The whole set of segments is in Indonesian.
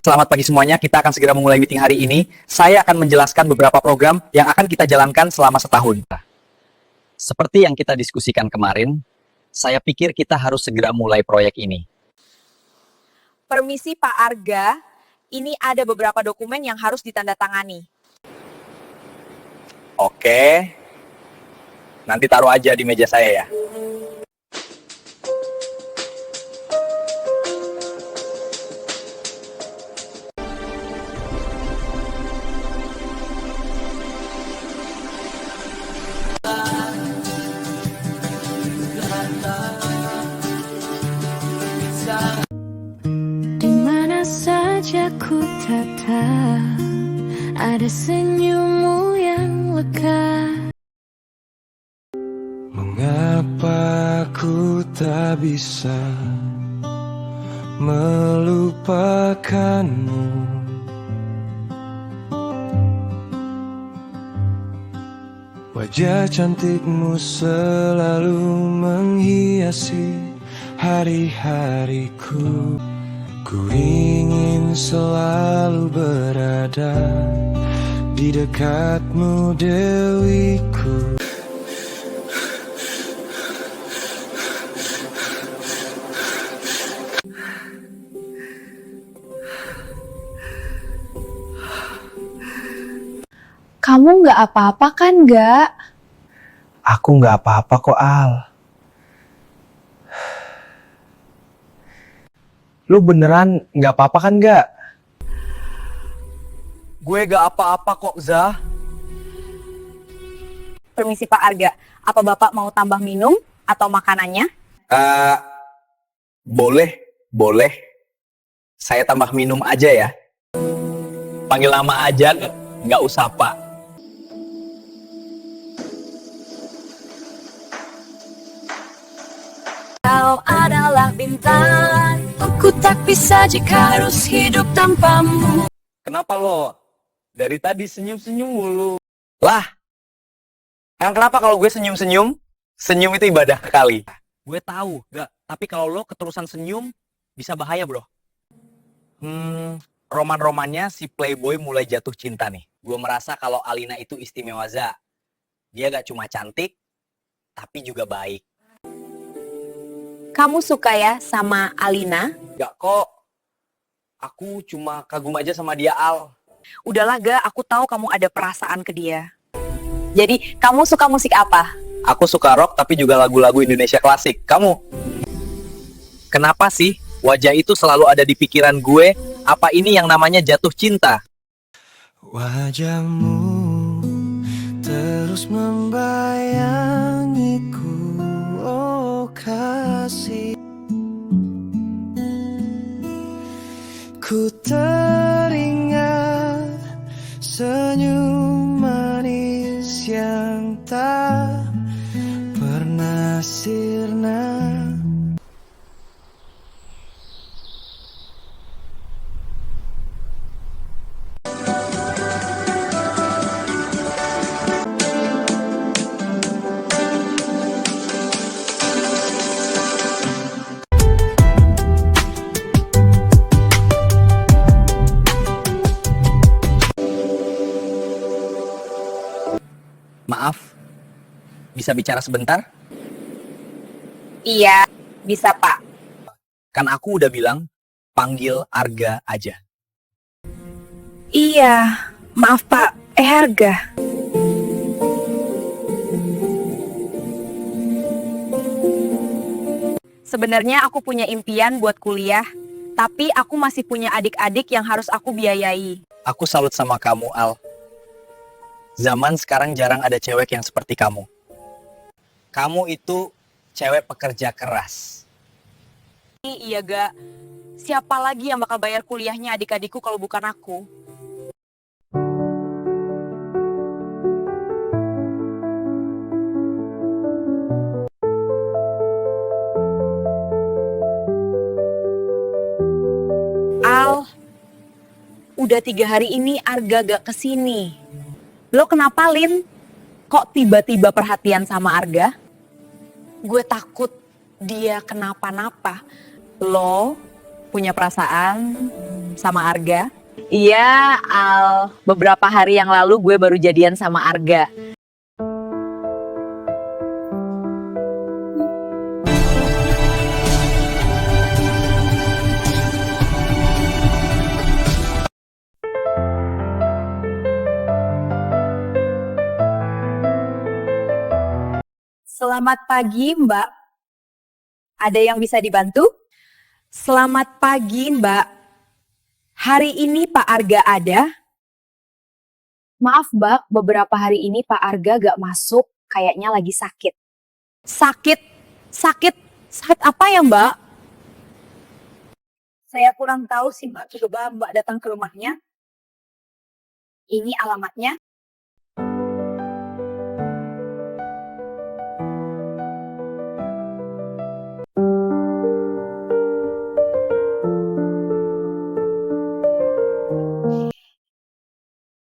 Selamat pagi semuanya, kita akan segera memulai meeting hari ini. Saya akan menjelaskan beberapa program yang akan kita jalankan selama setahun. Seperti yang kita diskusikan kemarin, saya pikir kita harus segera mulai proyek ini. Permisi Pak Arga, ini ada beberapa dokumen yang harus ditandatangani. Oke, nanti taruh aja di meja saya ya. Dimana saja ku tatap, ada senyummu yang lega. Mengapa ku tak bisa melupakanmu? Wajah cantikmu selalu menghiasi hari-hariku. Ku ingin selalu berada di dekatmu, Dewiku. Kamu nggak apa-apa kan, nggak? Aku nggak apa-apa kok, Al. Lu beneran nggak apa-apa kan, nggak? Gue gak apa-apa kok, Zah. Permisi Pak Arga, apa Bapak mau tambah minum atau makanannya? Boleh. Saya tambah minum aja ya. Panggil nama aja, nggak usah Pak. Kau adalah bintang, ku tak bisa jika harus hidup tanpamu. Kenapa lo? Dari tadi senyum-senyum mulu. Lah, kenapa kalau gue senyum-senyum? Senyum itu ibadah kali. Gue tahu, tapi kalau lo keterusan senyum, bisa bahaya bro. Roman-romannya si Playboy mulai jatuh cinta nih. Gue merasa kalau Alina itu istimewa, Za. Dia gak cuma cantik, tapi juga baik. Kamu suka ya sama Alina? Gak kok. Aku cuma kagum aja sama dia, Al. Udahlah Ga, aku tahu kamu ada perasaan ke dia. Jadi, kamu suka musik apa? Aku suka rock tapi juga lagu-lagu Indonesia klasik. Kamu? Kenapa sih wajah itu selalu ada di pikiran gue? Apa ini yang namanya jatuh cinta? Wajahmu terus membayangiku, oh kasih. Ku teringat senyum manis yang tak pernah sirna. Maaf, bisa bicara sebentar? Iya, bisa Pak. Kan aku udah bilang, panggil Arga aja. Iya, maaf Pak, Arga. Sebenarnya aku punya impian buat kuliah, tapi aku masih punya adik-adik yang harus aku biayai. Aku salut sama kamu, Al. Zaman sekarang jarang ada cewek yang seperti kamu. Kamu itu cewek pekerja keras. Iya Ga, siapa lagi yang bakal bayar kuliahnya adik-adikku kalau bukan aku? Al, udah 3 hari ini Arga gak kesini. Lo kenapa, Lin? Kok tiba-tiba perhatian sama Arga? Gue takut dia kenapa-napa. Lo punya perasaan sama Arga? Iya, Al. Beberapa hari yang lalu gue baru jadian sama Arga. Selamat pagi, Mbak. Ada yang bisa dibantu? Selamat pagi, Mbak. Hari ini Pak Arga ada? Maaf Mbak, beberapa hari ini Pak Arga gak masuk, kayaknya lagi sakit. Sakit? Sakit apa ya, Mbak? Saya kurang tahu sih, Mbak. Coba Mbak datang ke rumahnya. Ini alamatnya.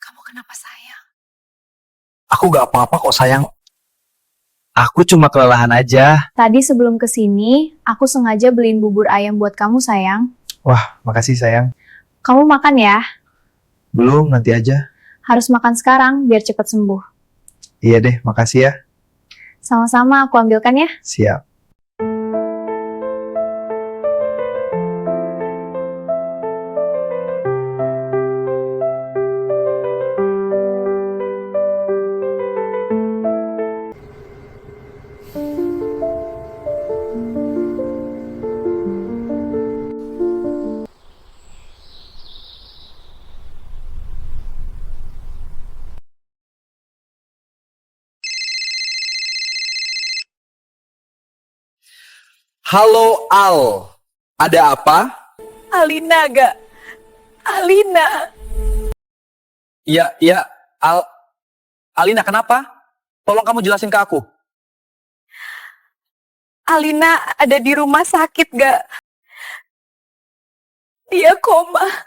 Kamu kenapa, sayang? Aku gak apa-apa kok sayang. Aku cuma kelelahan aja. Tadi sebelum kesini, aku sengaja beliin bubur ayam buat kamu sayang. Wah, makasih sayang. Kamu makan ya, Belum, nanti aja. harus makan sekarang biar cepat sembuh. Iya deh, makasih ya. Sama-sama aku ambilkan ya. Siap. Halo Al, ada apa? Alina gak? Alina. Iya, Alina kenapa? Tolong kamu jelasin ke aku. Alina ada di rumah sakit gak? Dia koma.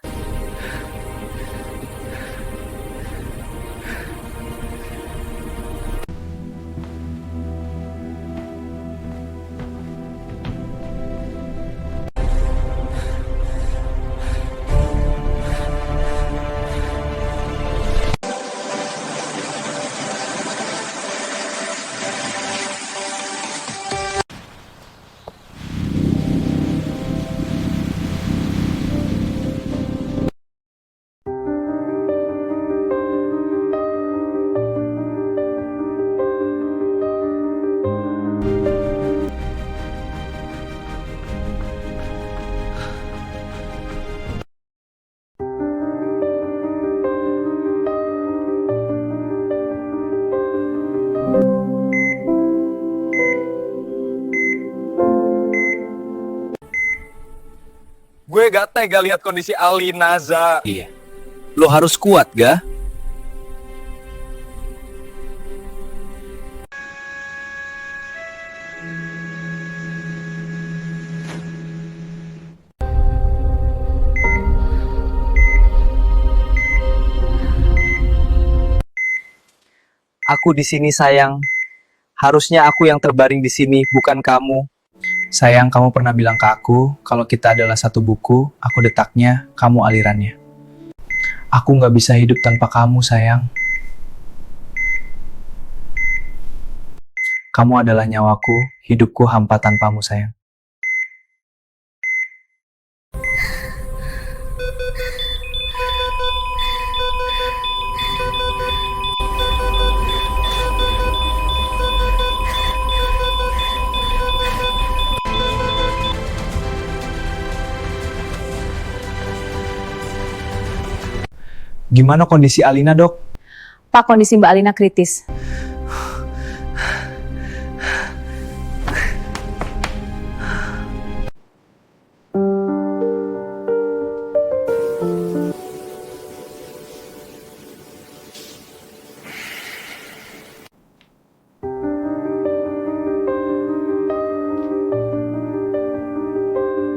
Gue gak tega lihat kondisi Alina, Za. Iya. Lo harus kuat, ga? Aku di sini sayang. Harusnya aku yang terbaring di sini, bukan kamu. Sayang, kamu pernah bilang ke aku, kalau kita adalah satu buku, aku detaknya, kamu alirannya. Aku nggak bisa hidup tanpa kamu, sayang. Kamu adalah nyawaku, hidupku hampa tanpamu, sayang. Gimana kondisi Alina, Dok? Pak, kondisi Mbak Alina kritis.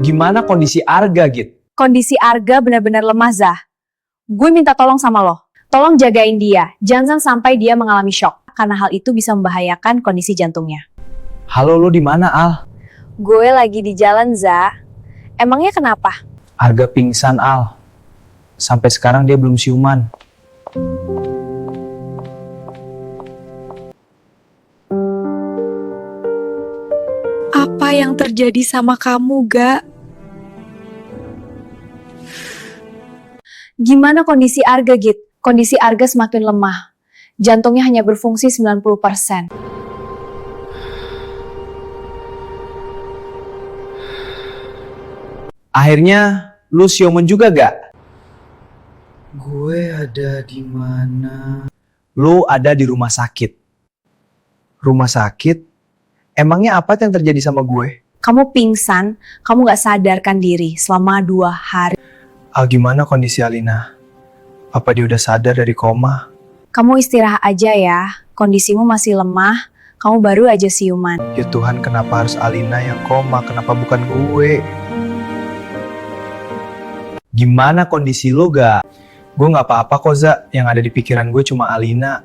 Gimana kondisi Arga, Git? Kondisi Arga benar-benar lemah, Zah. Gue minta tolong sama lo. Tolong jagain dia. Jangan sampai dia mengalami shock. Karena hal itu bisa membahayakan kondisi jantungnya. Halo, lo di mana, Al? Gue lagi di jalan, Zah. Emangnya kenapa? Arga pingsan, Al. Sampai sekarang dia belum siuman. Apa yang terjadi sama kamu, Ga? Gimana kondisi Arga, Git? Kondisi Arga semakin lemah. Jantungnya hanya berfungsi 90%. Akhirnya, lu siuman juga gak? Gue ada di mana? Lu ada di rumah sakit. Rumah sakit? Emangnya apa yang terjadi sama gue? Kamu pingsan, kamu gak sadarkan diri selama 2 hari. Gimana kondisi Alina? Apa dia udah sadar dari koma? Kamu istirahat aja ya, kondisimu masih lemah, kamu baru aja siuman. Ya Tuhan, kenapa harus Alina yang koma? Kenapa bukan gue? Gimana kondisi lu gak? Gue gak apa-apa kok, Za. Yang ada di pikiran gue cuma Alina.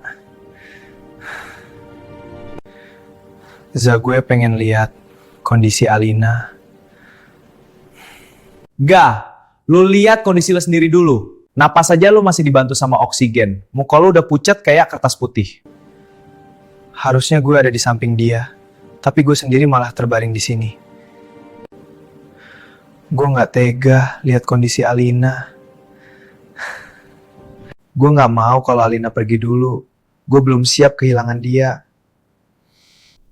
Za, gue pengen lihat kondisi Alina. Gak, lu lihat kondisi lu sendiri dulu. Napas aja lu masih dibantu sama oksigen. Muka lu udah pucat kayak kertas putih. Harusnya gue ada di samping dia, tapi gue sendiri malah terbaring di sini. Gue gak tega lihat kondisi Alina. Gue gak mau kalau Alina pergi dulu. Gue belum siap kehilangan dia.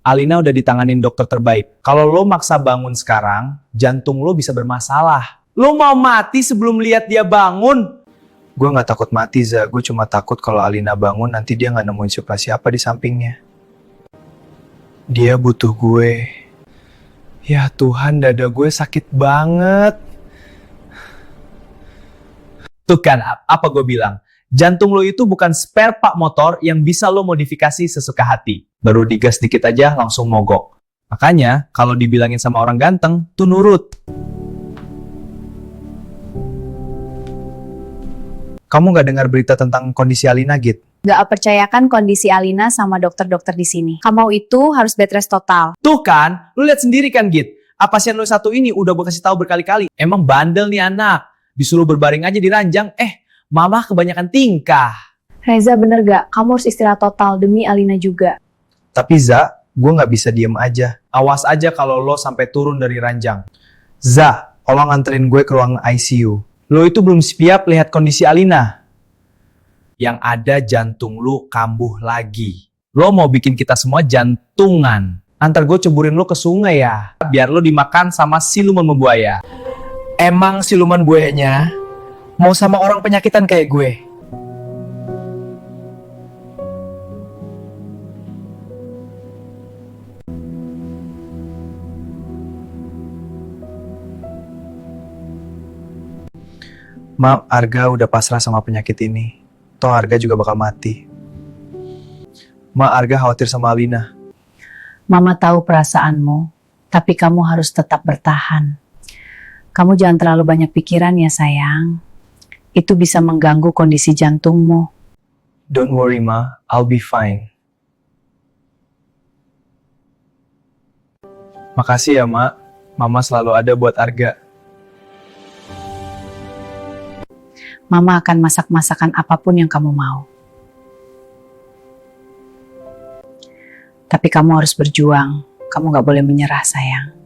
Alina udah ditanganin dokter terbaik. Kalau lo maksa bangun sekarang, jantung lo bisa bermasalah. Lo mau mati sebelum lihat dia bangun? Gue gak takut mati, Za. Gue cuma takut kalau Alina bangun nanti dia gak nemuin siapa-siapa di sampingnya. Dia butuh gue. Ya Tuhan, dada gue sakit banget. Tuh kan, apa gue bilang? Jantung lo itu bukan spare part motor yang bisa lo modifikasi sesuka hati. Baru digas dikit aja langsung mogok. Makanya, kalau dibilangin sama orang ganteng, tuh nurut. Kamu gak dengar berita tentang kondisi Alina, Git? Gak percayakan kondisi Alina sama dokter-dokter di sini. Kamu itu harus bed rest total. Tuh kan, lu lihat sendiri kan, Git. Pasien lu satu ini udah gue kasih tahu berkali-kali. Emang bandel nih anak. Disuruh berbaring aja di ranjang, mamah kebanyakan tingkah. Reza bener gak? Kamu harus istirahat total demi Alina juga. Tapi Za, gue gak bisa diem aja. Awas aja kalau lo sampai turun dari ranjang. Za, tolong anterin gue ke ruang ICU. Lo itu belum siap lihat kondisi Alina. Yang ada jantung lo kambuh lagi. Lo mau bikin kita semua jantungan. Antar gue ceburin lo ke sungai ya. Biar lo dimakan sama siluman buaya. Emang siluman buayanya mau sama orang penyakitan kayak gue? Maaf, Arga udah pasrah sama penyakit ini. Toh Arga juga bakal mati. Ma, Arga khawatir sama Alina. Mama tahu perasaanmu, tapi kamu harus tetap bertahan. Kamu jangan terlalu banyak pikiran ya sayang. Itu bisa mengganggu kondisi jantungmu. Don't worry, Ma. I'll be fine. Makasih ya, Ma. Mama selalu ada buat Arga. Mama akan masak masakan apapun yang kamu mau. Tapi kamu harus berjuang. Kamu gak boleh menyerah, sayang.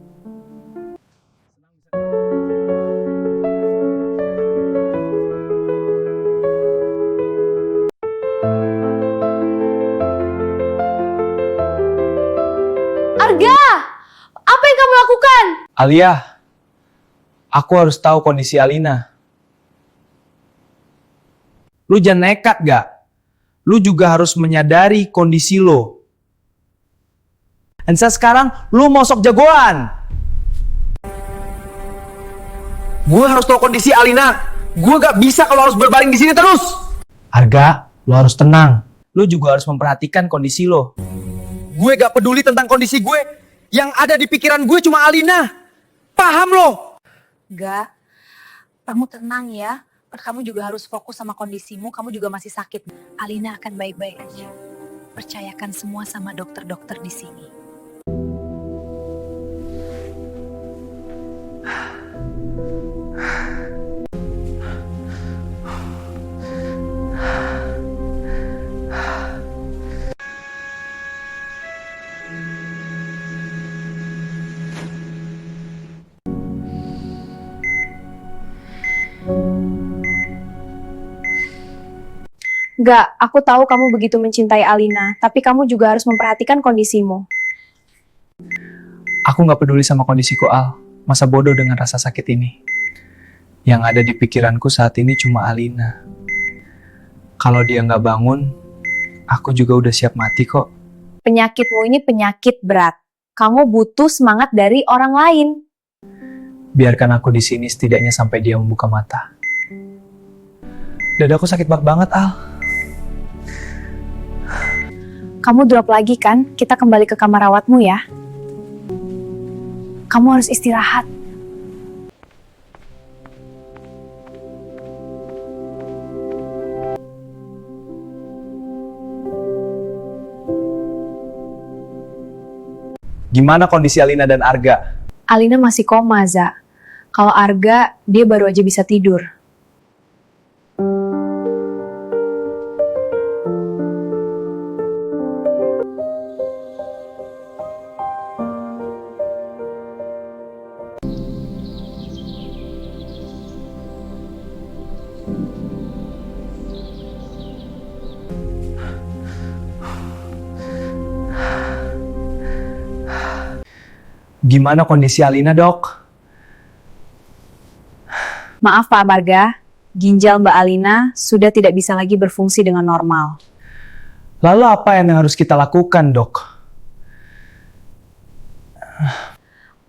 Arga! Apa yang kamu lakukan? Alia, aku harus tahu kondisi Alina. Lu jangan nekat gak? Lu juga harus menyadari kondisi lo. Dan sekarang lu mau sok jagoan. Gue harus tahu kondisi Alina. Gue gak bisa kalau harus berbaring di sini terus. Arga, lu harus tenang. Lu juga harus memperhatikan kondisi lo. Gue gak peduli tentang kondisi gue. Yang ada di pikiran gue cuma Alina. Paham lo? Gak, kamu tenang ya. Kamu juga harus fokus sama kondisimu, kamu juga masih sakit. Alina akan baik-baik aja. Percayakan semua sama dokter-dokter di sini. Gak, aku tahu kamu begitu mencintai Alina, tapi kamu juga harus memperhatikan kondisimu. Aku nggak peduli sama kondisiku, Al. Masa bodoh dengan rasa sakit ini. Yang ada di pikiranku saat ini cuma Alina. Kalau dia nggak bangun, aku juga udah siap mati kok. Penyakitmu ini penyakit berat. Kamu butuh semangat dari orang lain. Biarkan aku di sini setidaknya sampai dia membuka mata. Dadaku sakit banget, Al. Kamu drop lagi kan? Kita kembali ke kamar rawatmu ya. Kamu harus istirahat. Gimana kondisi Alina dan Arga? Alina masih koma, Za. Kalau Arga, dia baru aja bisa tidur. Gimana kondisi Alina, Dok? Maaf Pak Marga, ginjal Mbak Alina sudah tidak bisa lagi berfungsi dengan normal. Lalu apa yang harus kita lakukan, Dok?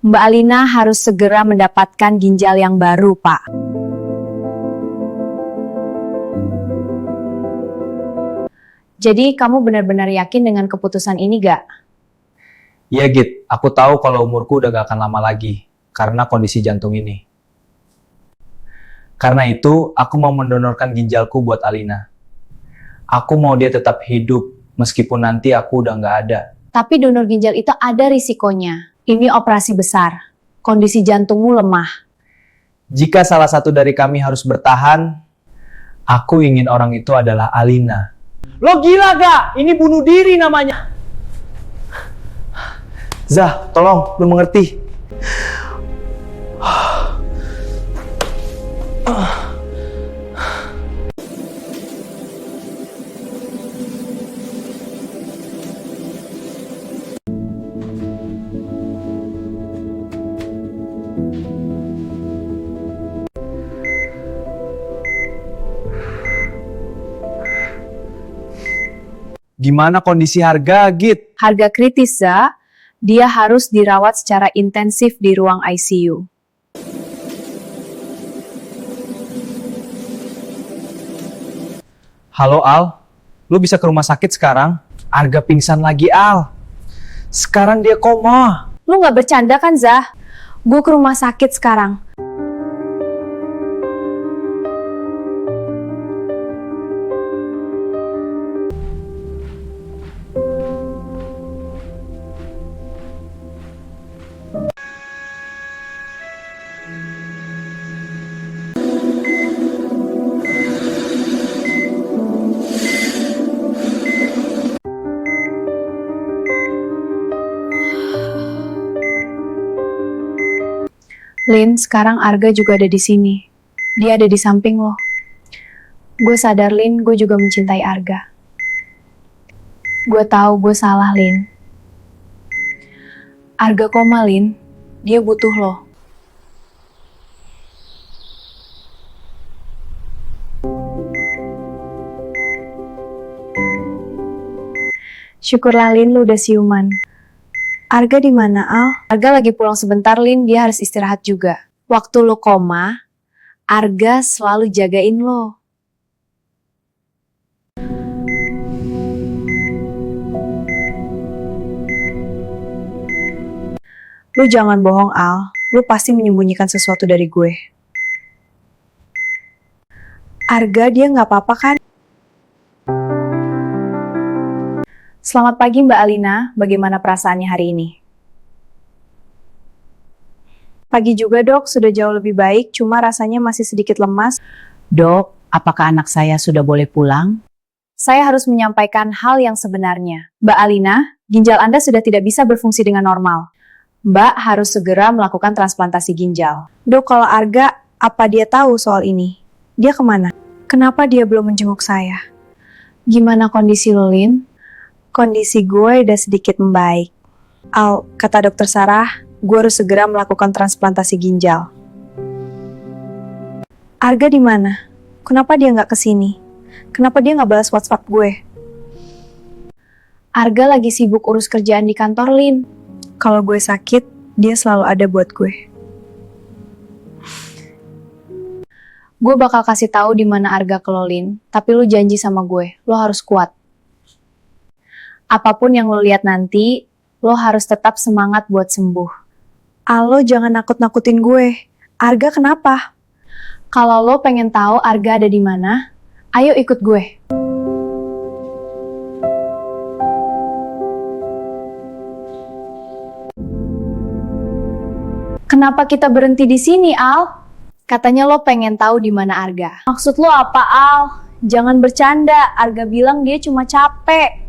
Mbak Alina harus segera mendapatkan ginjal yang baru, Pak. Jadi kamu benar-benar yakin dengan keputusan ini gak? Iya Git, aku tahu kalau umurku udah gak akan lama lagi karena kondisi jantung ini. Karena itu, aku mau mendonorkan ginjalku buat Alina. Aku mau dia tetap hidup meskipun nanti aku udah gak ada. Tapi donor ginjal itu ada risikonya. Ini operasi besar. Kondisi jantungmu lemah. Jika salah satu dari kami harus bertahan, aku ingin orang itu adalah Alina. Lo gila gak? Ini bunuh diri namanya. Zah, tolong, lu mengerti. Gimana kondisi Harga, Git? Harga kritis, Za. Dia harus dirawat secara intensif di ruang ICU. Halo Al, lu bisa ke rumah sakit sekarang? Harga pingsan lagi Al. Sekarang dia koma. Lu nggak bercanda kan, Zah? Gue ke rumah sakit sekarang. Lin, sekarang Arga juga ada di sini. Dia ada di samping lo. Gue sadar, Lin, gue juga mencintai Arga. Gue tahu gue salah, Lin. Arga koma, Lin. Dia butuh lo. Syukurlah, Lin, lu udah siuman. Arga di mana, Al? Arga lagi pulang sebentar, Lin. Dia harus istirahat juga. Waktu lo koma, Arga selalu jagain lo. Lu jangan bohong, Al. Lu pasti menyembunyikan sesuatu dari gue. Arga, dia nggak apa-apa kan? Selamat pagi Mbak Alina, bagaimana perasaannya hari ini? Pagi juga dok, sudah jauh lebih baik, cuma rasanya masih sedikit lemas. Dok, apakah anak saya sudah boleh pulang? Saya harus menyampaikan hal yang sebenarnya. Mbak Alina, ginjal Anda sudah tidak bisa berfungsi dengan normal. Mbak harus segera melakukan transplantasi ginjal. Dok, kalau Arga, apa dia tahu soal ini? Dia kemana? Kenapa dia belum menjenguk saya? Gimana kondisi lo, Lin? Kondisi gue udah sedikit membaik. Al, kata dokter Sarah, gue harus segera melakukan transplantasi ginjal. Arga di mana? Kenapa dia nggak kesini? Kenapa dia nggak balas WhatsApp gue? Arga lagi sibuk urus kerjaan di kantor, Lin. Kalau gue sakit, dia selalu ada buat gue. Gue bakal kasih tahu di mana Arga ke lo, Lin. Tapi lo janji sama gue, lo harus kuat. Apapun yang lo lihat nanti, lo harus tetap semangat buat sembuh. Al, lo jangan nakut-nakutin gue. Arga kenapa? Kalau lo pengen tahu Arga ada di mana, ayo ikut gue. Kenapa kita berhenti di sini, Al? Katanya lo pengen tahu di mana Arga. Maksud lo apa, Al? Jangan bercanda. Arga bilang dia cuma capek.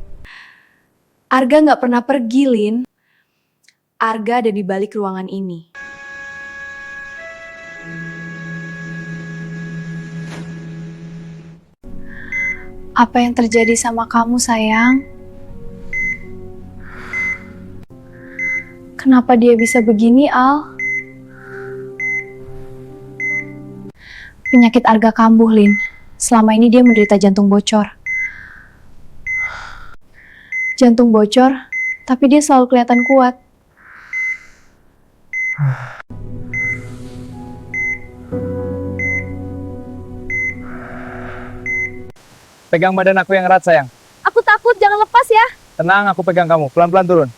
Arga nggak pernah pergi, Lin. Arga ada di balik ruangan ini. Apa yang terjadi sama kamu, sayang? Kenapa dia bisa begini, Al? Penyakit Arga kambuh, Lin. Selama ini dia menderita jantung bocor. Jantung bocor, tapi dia selalu kelihatan kuat. Pegang badan aku yang erat, sayang. Aku takut, jangan lepas ya. Tenang, aku pegang kamu. Pelan-pelan turun.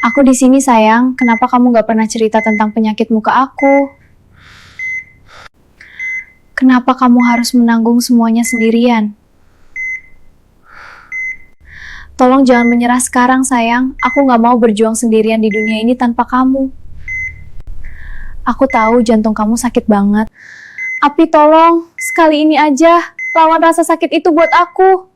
Aku di sini, sayang. Kenapa kamu gak pernah cerita tentang penyakitmu ke aku? Kenapa kamu harus menanggung semuanya sendirian? Tolong jangan menyerah sekarang, sayang. Aku gak mau berjuang sendirian di dunia ini tanpa kamu. Aku tahu jantung kamu sakit banget. Tapi tolong, sekali ini aja, lawan rasa sakit itu buat aku.